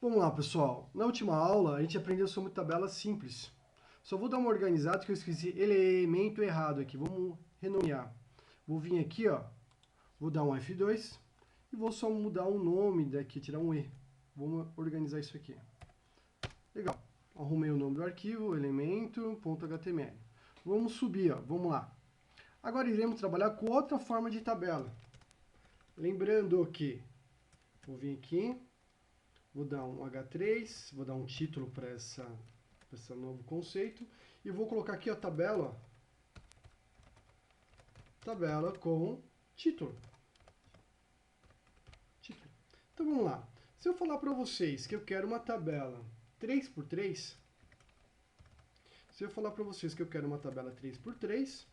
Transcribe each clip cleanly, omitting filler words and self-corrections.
Vamos lá, pessoal. Na última aula, a gente aprendeu sobre tabelas simples. Só vou dar uma organizada que eu esqueci elemento errado aqui. Vamos renomear. Vou vir aqui, ó. Vou dar um F2 e vou só mudar o nome daqui, tirar um E. Vamos organizar isso aqui. Legal. Arrumei o nome do arquivo, elemento.html. Vamos subir, ó. Vamos lá. Agora iremos trabalhar com outra forma de tabela. Lembrando que vou vir aqui. Vou dar um H3, vou dar um título para esse novo conceito. E vou colocar aqui a tabela. Tabela com título. Então vamos lá. Se eu falar para vocês que eu quero uma tabela 3x3, se eu falar para vocês que eu quero uma tabela 3x3,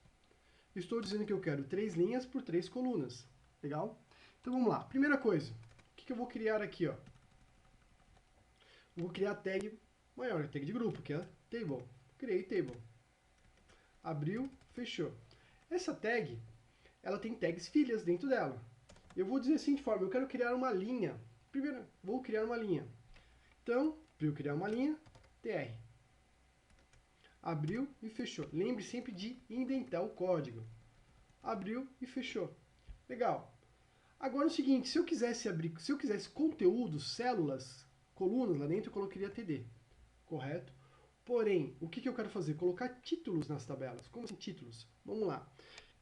estou dizendo que eu quero 3 linhas por 3 colunas. Legal? Então vamos lá. Primeira coisa, o que eu vou criar aqui, ó? Vou criar a tag maior, a tag de grupo, que é a table. Criei table. Abriu, fechou. Essa tag, ela tem tags filhas dentro dela. Eu vou dizer assim de forma, eu quero criar uma linha. Primeiro, vou criar uma linha. Então, para eu criar uma linha, tr. Abriu e fechou. Lembre sempre de indentar o código. Abriu e fechou. Legal. Agora é o seguinte, se eu quisesse conteúdo, células, colunas lá dentro, eu colocaria td, correto? Porém, o que eu quero fazer? Colocar títulos nas tabelas. Como assim títulos? Vamos lá.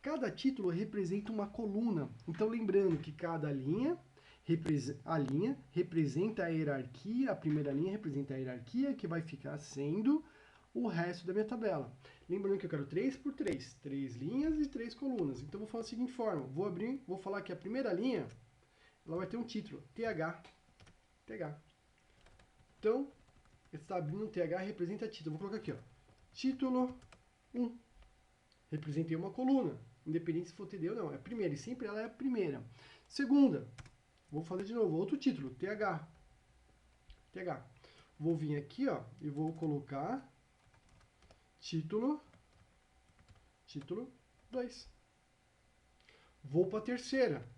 Cada título representa uma coluna. Então, lembrando que cada linha representa a hierarquia, a primeira linha representa a hierarquia, que vai ficar sendo o resto da minha tabela. Lembrando que eu quero 3x3, 3 linhas e 3 colunas. Então, vou falar da seguinte forma. Vou falar que a primeira linha ela vai ter um título, TH. Então, está abrindo um TH representa título. Vou colocar aqui, ó. Título 1. Representei uma coluna. Independente se for TD ou não. É a primeira. E sempre ela é a primeira. Segunda. Vou fazer de novo. Outro título. TH. Vou vir aqui, ó. E vou colocar título 2. Vou para a terceira.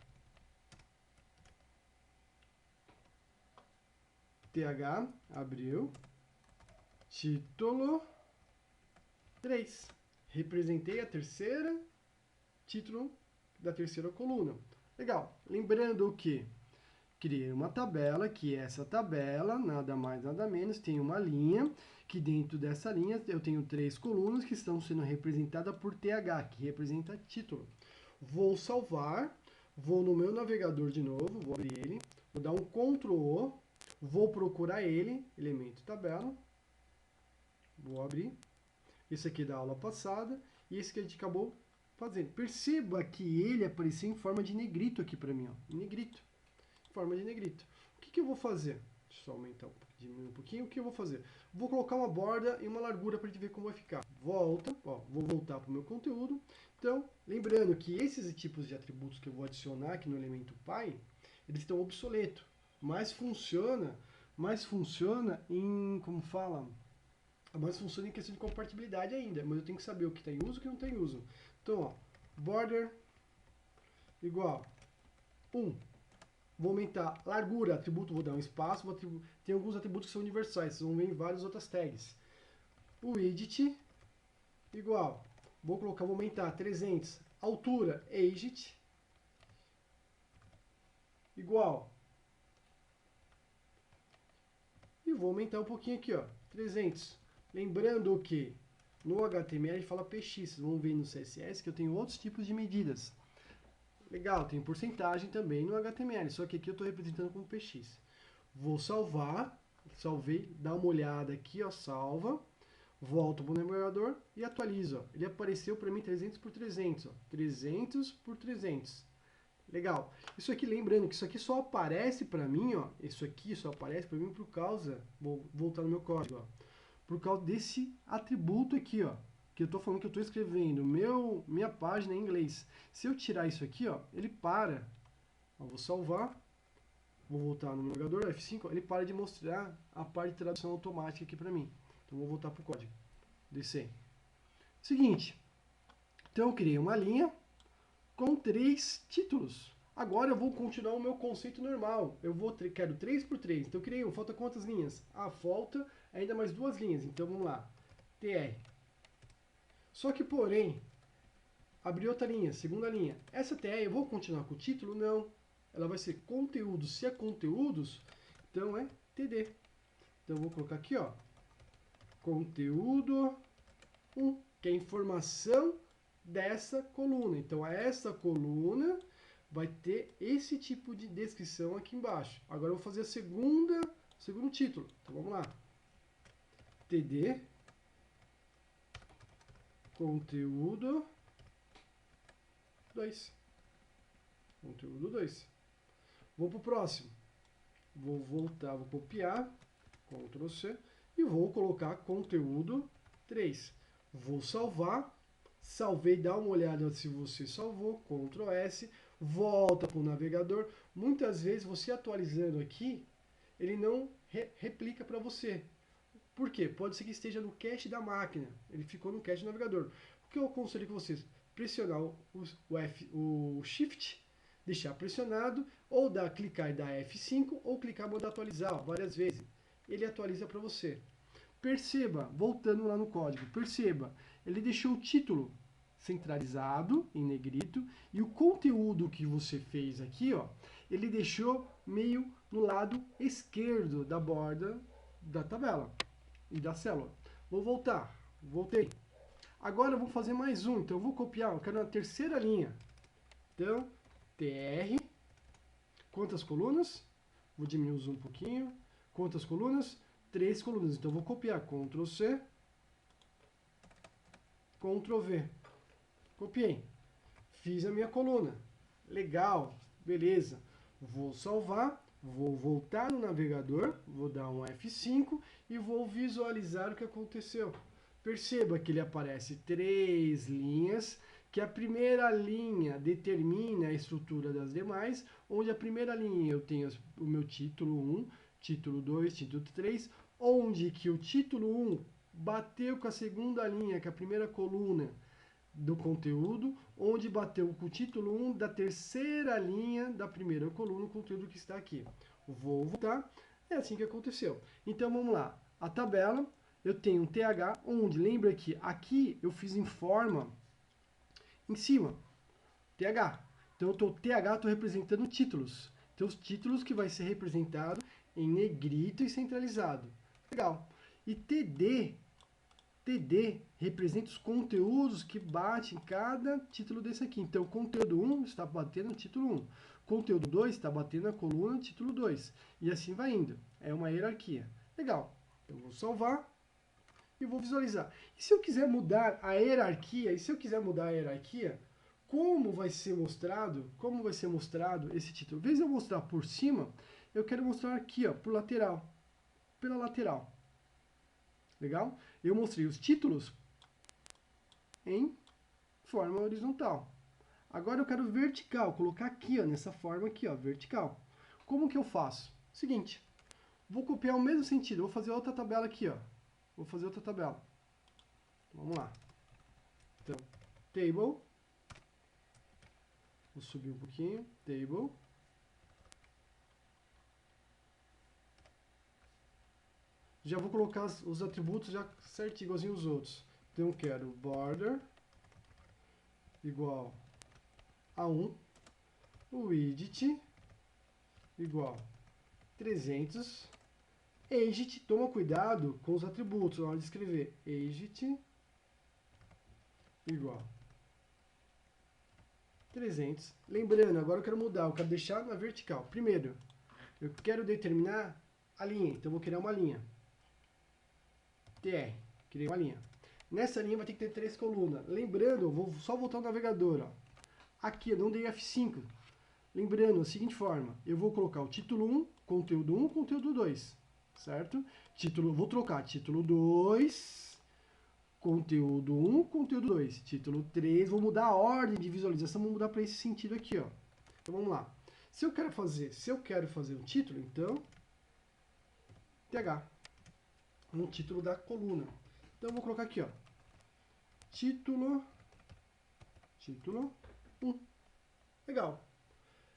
TH, abriu, título 3. Representei a terceira, título da terceira coluna. Legal. Lembrando que criei uma tabela, que essa tabela, nada mais, nada menos, tem uma linha, que dentro dessa linha eu tenho 3 colunas que estão sendo representadas por TH, que representa título. Vou salvar, vou no meu navegador de novo, vou abrir ele, vou dar um Ctrl O, vou procurar ele, elemento tabela, vou abrir, esse aqui é da aula passada, e esse que a gente acabou fazendo. Perceba que ele apareceu em forma de negrito aqui para mim, ó, negrito, forma de negrito. O que eu vou fazer? Deixa eu só aumentar, diminuir um pouquinho, o que eu vou fazer? Vou colocar uma borda e uma largura para a gente ver como vai ficar. Volta, ó, vou voltar para o meu conteúdo. Então, lembrando que esses tipos de atributos que eu vou adicionar aqui no elemento pai, eles estão obsoletos. Mas funciona em, como fala? Mas funciona em questão de compatibilidade ainda. Mas eu tenho que saber o que está em uso e o que não está em uso. Então, ó, border igual 1. Vou aumentar largura, atributo, vou dar um espaço. Tem alguns atributos que são universais, vocês vão ver em várias outras tags. O widget igual, vou aumentar 300. Altura, aged igual. E vou aumentar um pouquinho aqui, ó, 300. Lembrando que no HTML fala px, vocês vão ver no CSS que eu tenho outros tipos de medidas. Legal, tem porcentagem também no HTML, só que aqui eu estou representando como px. Vou salvar, salvei, dá uma olhada aqui, ó, salva, volto para o navegador e atualizo. Ó. Ele apareceu para mim 300 por 300, ó, 300 por 300. Legal. Isso aqui, lembrando que isso aqui só aparece para mim, ó, isso aqui só aparece para mim por causa, vou voltar no meu código, ó, por causa desse atributo aqui, ó, que eu estou falando que eu estou escrevendo minha página em inglês. Se eu tirar isso aqui, ó, ele para. Ó, vou salvar, vou voltar no navegador, F5, ó, ele para de mostrar a parte de tradução automática aqui para mim. Então vou voltar para o código. Descer. Seguinte, então eu criei uma linha com 3 títulos. Agora eu vou continuar o meu conceito normal. Quero 3 por 3. Então eu criei um. Falta quantas linhas? Ah, falta ainda mais 2 linhas. Então vamos lá. TR. Só que, porém, abri outra linha, segunda linha. Essa TR eu vou continuar com o título? Não. Ela vai ser conteúdo. Se é conteúdos, então é TD. Então eu vou colocar aqui, ó. Conteúdo 1, que é a informação dessa coluna. Então essa coluna vai ter esse tipo de descrição aqui embaixo. Agora eu vou fazer o segundo título. Então vamos lá. TD conteúdo 2. Conteúdo 2. Vou para o próximo. Vou voltar, vou copiar, Ctrl C, e vou colocar conteúdo 3. Vou salvar. Salvei, dá uma olhada se você salvou, Ctrl S, volta para o navegador. Muitas vezes você atualizando aqui, ele não replica para você. Por quê? Pode ser que esteja no cache da máquina, ele ficou no cache do navegador. O que eu aconselho com vocês? Pressionar o Shift, deixar pressionado, ou clicar e dar F5, ou clicar e mandar atualizar várias vezes. Ele atualiza para você. Perceba, voltando lá no código, perceba, ele deixou o título centralizado em negrito e o conteúdo que você fez aqui, ó, ele deixou meio no lado esquerdo da borda da tabela e da célula. Vou voltar, voltei. Agora eu vou fazer mais um, então eu vou copiar, eu quero na terceira linha. Então, TR, quantas colunas? Vou diminuir o zoom um pouquinho. Quantas colunas? 3 colunas. Então eu vou copiar, Ctrl C, Ctrl V. Copiei. Fiz a minha coluna. Legal, beleza. Vou salvar, vou voltar no navegador, vou dar um F5 e vou visualizar o que aconteceu. Perceba que ele aparece 3 linhas, que a primeira linha determina a estrutura das demais, onde a primeira linha eu tenho o meu título 1, título 2, título 3, onde que o título 1 bateu com a segunda linha, que é a primeira coluna do conteúdo, onde bateu com o título 1 da terceira linha da primeira coluna, o conteúdo que está aqui. Vou voltar, é assim que aconteceu. Então vamos lá, a tabela, eu tenho um TH, onde, lembra que aqui eu fiz em forma em cima, TH. Então TH estou representando títulos. Então os títulos que vai ser representado em negrito e centralizado. Legal. E TD representa os conteúdos que batem em cada título desse aqui. Então, conteúdo 1 está batendo no título 1. Conteúdo 2 está batendo na coluna título 2. E assim vai indo. É uma hierarquia. Legal. Eu vou salvar e vou visualizar. E se eu quiser mudar a hierarquia, como vai ser mostrado esse título? Em vez de eu mostrar por cima, eu quero mostrar aqui, ó, por lateral. Pela lateral. Legal? Eu mostrei os títulos em forma horizontal. Agora eu quero vertical, colocar aqui, ó, nessa forma aqui, ó, vertical. Como que eu faço? Seguinte, vou copiar o mesmo sentido, vou fazer outra tabela aqui, ó. Vou fazer outra tabela. Vamos lá. Então, table. Vou subir um pouquinho, table. Já vou colocar os atributos já certinho, igualzinho os outros. Então eu quero border igual a 1, width igual 300, aged, toma cuidado com os atributos na hora de escrever, aged igual 300. Lembrando, agora eu quero mudar, eu quero deixar na vertical. Primeiro, eu quero determinar a linha, então eu vou criar uma linha. TR, criei uma linha. Nessa linha vai ter que ter 3 colunas. Lembrando, eu vou só voltar ao navegador, ó. Aqui eu não dei F5. Lembrando, da seguinte forma, eu vou colocar o título 1, conteúdo 2, certo? Vou trocar título 2, conteúdo 1, conteúdo 2, título 3, vou mudar a ordem de visualização, vou mudar para esse sentido aqui, ó. Então vamos lá. Se eu quero fazer um título, então, TH, no título da coluna. Então eu vou colocar aqui, ó, título 1. Legal.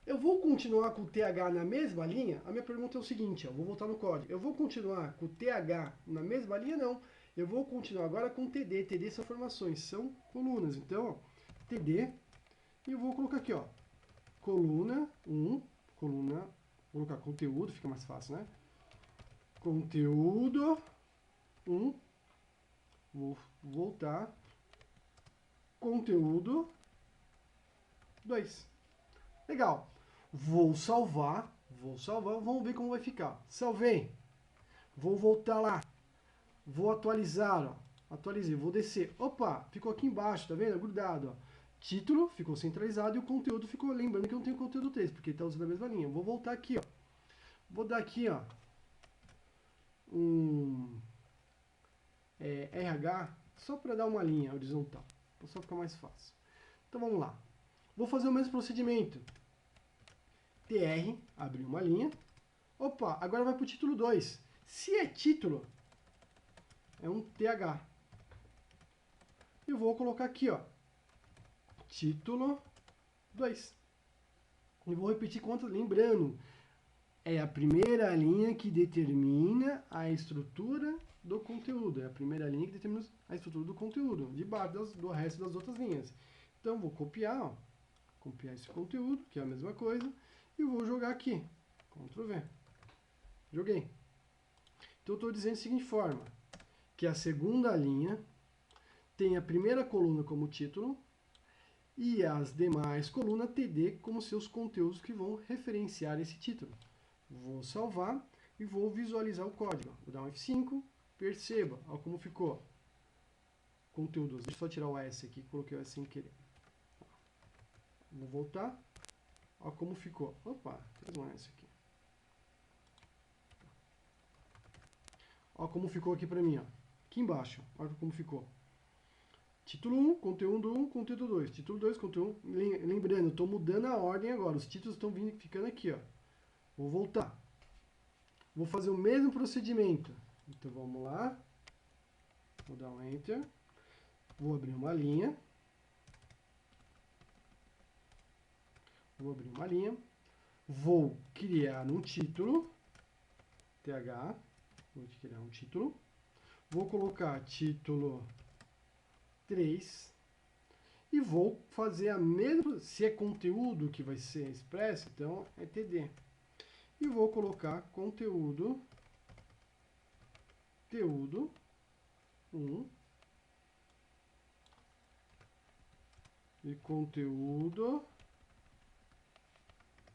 Eu vou continuar com o TH na mesma linha? A minha pergunta é o seguinte, ó, vou voltar no código. Eu vou continuar com o TH na mesma linha? Não. Eu vou continuar agora com o TD. TD são formações, são colunas. Então, ó, TD, e eu vou colocar aqui, ó, coluna 1, coluna, vou colocar conteúdo, fica mais fácil, né? Conteúdo 1, vou voltar, conteúdo 2. Legal. Vou salvar, vamos ver como vai ficar. Salvei. Vou voltar lá. Vou atualizar, ó. Atualizei, vou descer. Opa, ficou aqui embaixo, tá vendo? Grudado, ó. Título ficou centralizado e o conteúdo ficou, lembrando que eu não tenho conteúdo 3, porque ele está usando a mesma linha. Vou voltar aqui, ó. Vou dar aqui, ó, RH, só para dar uma linha horizontal, para só ficar mais fácil. Então vamos lá. Vou fazer o mesmo procedimento. TR, abrir uma linha. Opa, agora vai para o título 2. Se é título, é um TH. Eu vou colocar aqui, ó, título 2. E vou repetir quantas, lembrando, é a primeira linha que determina a estrutura do conteúdo. É a primeira linha que determina a estrutura do conteúdo, debaixo do resto das outras linhas. Então, vou copiar, ó, copiar esse conteúdo, que é a mesma coisa, e vou jogar aqui. Ctrl V. Joguei. Então, eu estou dizendo da seguinte forma, que a segunda linha tem a primeira coluna como título, e as demais colunas TD como seus conteúdos que vão referenciar esse título. Vou salvar e vou visualizar o código. Vou dar um F5, perceba, olha como ficou. Conteúdos, deixa eu só tirar o S aqui, coloquei o S sem querer. Vou voltar, olha como ficou. Opa, traz um S aqui. Olha como ficou aqui pra mim, ó. Aqui embaixo, olha como ficou. Título 1, conteúdo 1, conteúdo 2. Título 2, conteúdo 1. Lembrando, eu estou mudando a ordem agora. Os títulos estão ficando aqui, ó. Vou voltar. Vou fazer o mesmo procedimento. Então vamos lá. Vou dar um Enter. Vou abrir uma linha. Vou criar um título. TH. Vou criar um título. Vou colocar título 3. E vou fazer a mesma, se é conteúdo que vai ser expresso, então é TD. E vou colocar conteúdo 1 e conteúdo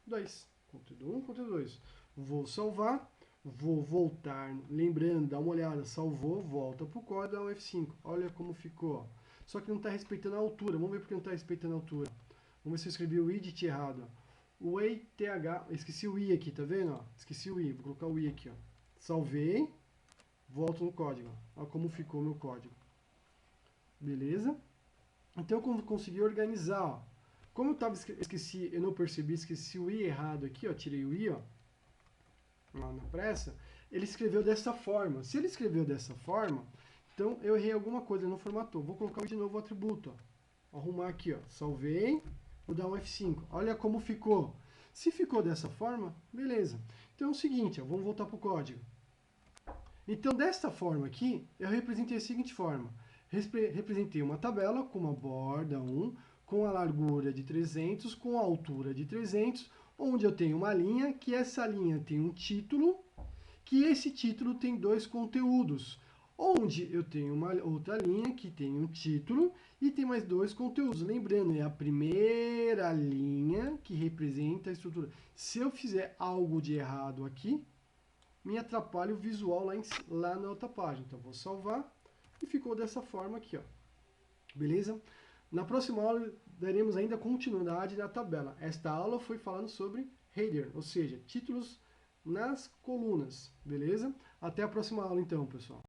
2. Conteúdo 1, conteúdo 2. Vou salvar, vou voltar, lembrando, dá uma olhada, salvou, volta para o código, dá um F5. Olha como ficou. Só que não está respeitando a altura. Vamos ver porque não está respeitando a altura. Vamos ver se eu escrevi o edit errado. O EITH, esqueci o I aqui, tá vendo? Esqueci o I, vou colocar o I aqui. Ó. Salvei, volto no código. Olha como ficou meu código. Beleza? Então eu consegui organizar. Ó. Como eu esqueci, eu não percebi, esqueci o I errado aqui, ó, tirei o I, ó, lá na pressa. Ele escreveu dessa forma. Se ele escreveu dessa forma, então eu errei alguma coisa, não formatou. Vou colocar de novo o atributo. Ó. Arrumar aqui, ó. Salvei. Vou dar um F5. Olha como ficou. Se ficou dessa forma, beleza. Então é o seguinte, ó, vamos voltar para o código. Então desta forma aqui, eu representei da seguinte forma. Representei uma tabela com uma borda 1, com a largura de 300, com a altura de 300, onde eu tenho uma linha, que essa linha tem um título, que esse título tem dois conteúdos, onde eu tenho uma outra linha que tem um título e tem mais dois conteúdos. Lembrando, é a primeira linha que representa a estrutura. Se eu fizer algo de errado aqui, me atrapalha o visual lá na outra página. Então, vou salvar e ficou dessa forma aqui, ó. Beleza? Na próxima aula, daremos ainda continuidade na tabela. Esta aula foi falando sobre header, ou seja, títulos nas colunas, beleza? Até a próxima aula então, pessoal.